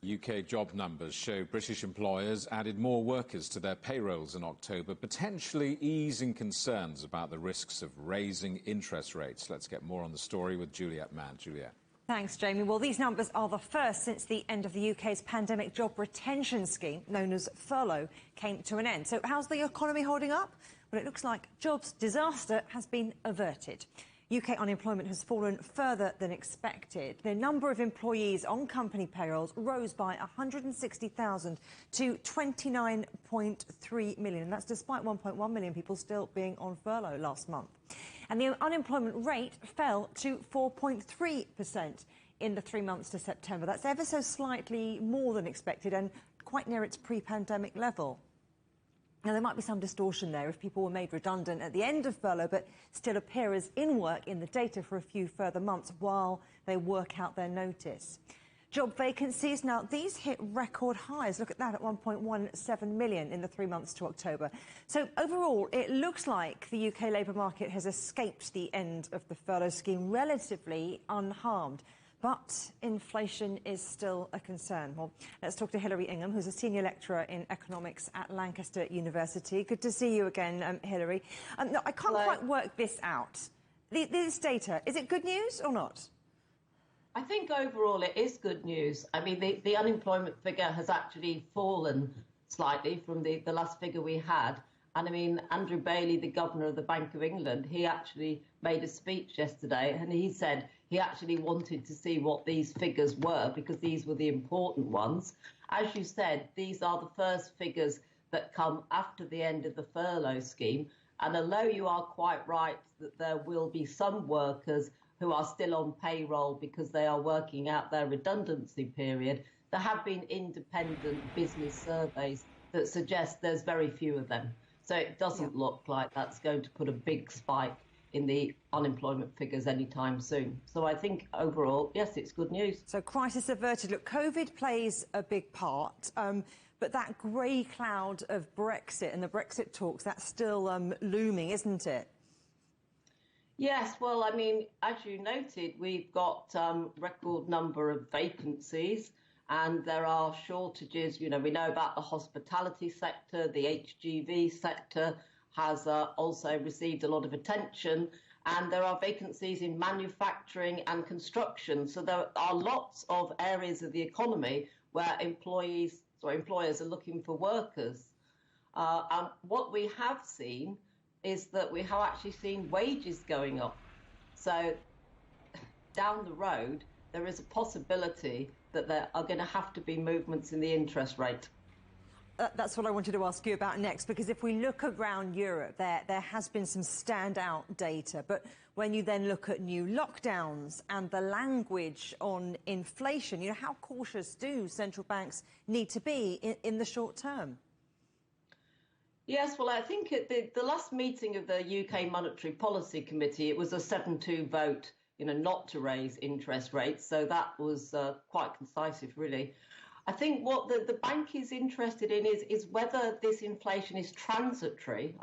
UK job numbers show British employers added more workers to their payrolls in October, potentially easing concerns about the risks of raising interest rates. Let's get more on the story with Juliet Mann. Juliet. Thanks, Jamie. Well, these numbers are the first since the end of the UK's pandemic job retention scheme, known as furlough, came to an end. So how's the economy holding up? Well, it looks like jobs disaster has been averted. UK unemployment has fallen further than expected. The number of employees on company payrolls rose by 160,000 to 29.3 million. And that's despite 1.1 million people still being on furlough last month. And the unemployment rate fell to 4.3% in the 3 months to September. That's ever so slightly more than expected and quite near its pre-pandemic level. Now, there might be some distortion there if people were made redundant at the end of furlough but still appear as in work in the data for a few further months while they work out their notice. Job vacancies, now these hit record highs. Look at that, at 1.17 million in the 3 months to October. So overall, it looks like the UK labour market has escaped the end of the furlough scheme relatively unharmed. But inflation is still a concern. Well, let's talk to Hilary Ingham, who's a senior lecturer in economics at Lancaster University. Good to see you again, Hilary. No, I can't quite work this out. This data, is it good news or not? I think overall it is good news. I mean, the unemployment figure has actually fallen slightly from the last figure we had. And I mean, Andrew Bailey, the governor of the Bank of England, he actually made a speech yesterday and he said he actually wanted to see what these figures were because these were the important ones. As you said, these are the first figures that come after the end of the furlough scheme. And although you are quite right that there will be some workers who are still on payroll because they are working out their redundancy period, there have been independent business surveys that suggest there's very few of them. So it doesn't look like that's going to put a big spike in the unemployment figures anytime soon. So I think overall, yes, it's good news. So crisis averted. Look, COVID plays a big part, but that grey cloud of Brexit and the Brexit talks, that's still looming, isn't it? Yes, well, I mean, as you noted, we've got record number of vacancies. And there are shortages. You know, we know about the hospitality sector, the HGV sector has also received a lot of attention. And there are vacancies in manufacturing and construction. So there are lots of areas of the economy where employers are looking for workers. And what we have seen is that we have actually seen wages going up. So down the road, there is a possibility that there are going to have to be movements in the interest rate. That's what I wanted to ask you about next, because if we look around Europe, there has been some standout data. But when you then look at new lockdowns and the language on inflation, you know, how cautious do central banks need to be in the short term? Yes, well, I think at the last meeting of the UK Monetary Policy Committee, it was a 7-2 vote, you know, not to raise interest rates. So that was quite concisive, really. I think what the bank is interested in is whether this inflation is transitory.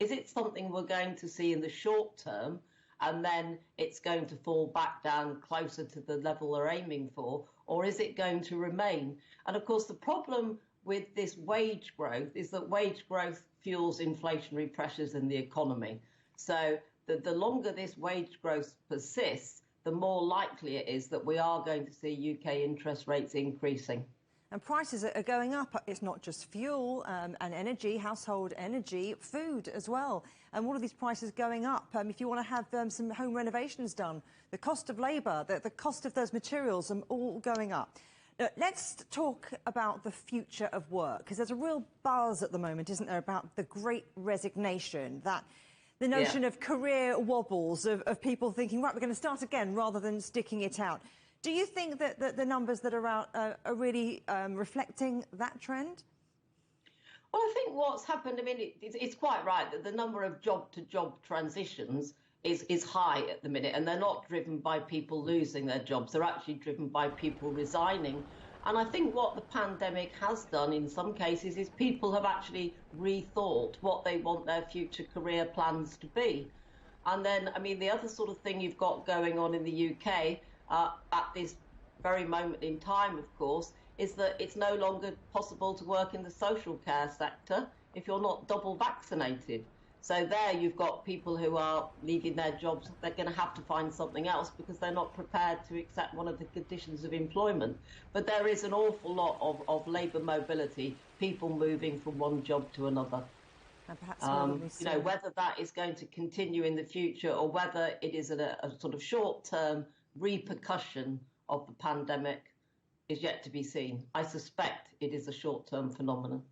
Is it something we're going to see in the short term and then it's going to fall back down closer to the level they're aiming for, or is it going to remain? And of course, the problem with this wage growth is that wage growth fuels inflationary pressures in the economy. So the longer this wage growth persists, the more likely it is that we are going to see UK interest rates increasing. And prices are going up. It's not just fuel and energy, household energy, food as well. And all of these prices going up. If you want to have some home renovations done, the cost of labour, the cost of those materials are all going up. Let's talk about the future of work, because there's a real buzz at the moment, isn't there, about the great resignation, that the notion of career wobbles, of people thinking, right, we're going to start again rather than sticking it out. Do you think that the numbers that are out are really reflecting that trend? Well, I think what's happened, I mean, it's quite right that the number of job-to-job transitions is high at the minute, and they're not driven by people losing their jobs. They're actually driven by people resigning. And I think what the pandemic has done in some cases is people have actually rethought what they want their future career plans to be. And then, I mean, the other sort of thing you've got going on in the UK at this very moment in time, of course, is that it's no longer possible to work in the social care sector if you're not double vaccinated. So there you've got people who are leaving their jobs. They're going to have to find something else because they're not prepared to accept one of the conditions of employment. But there is an awful lot of labour mobility, people moving from one job to another. And perhaps whether that is going to continue in the future or whether it is a sort of short-term repercussion of the pandemic is yet to be seen. I suspect it is a short-term phenomenon.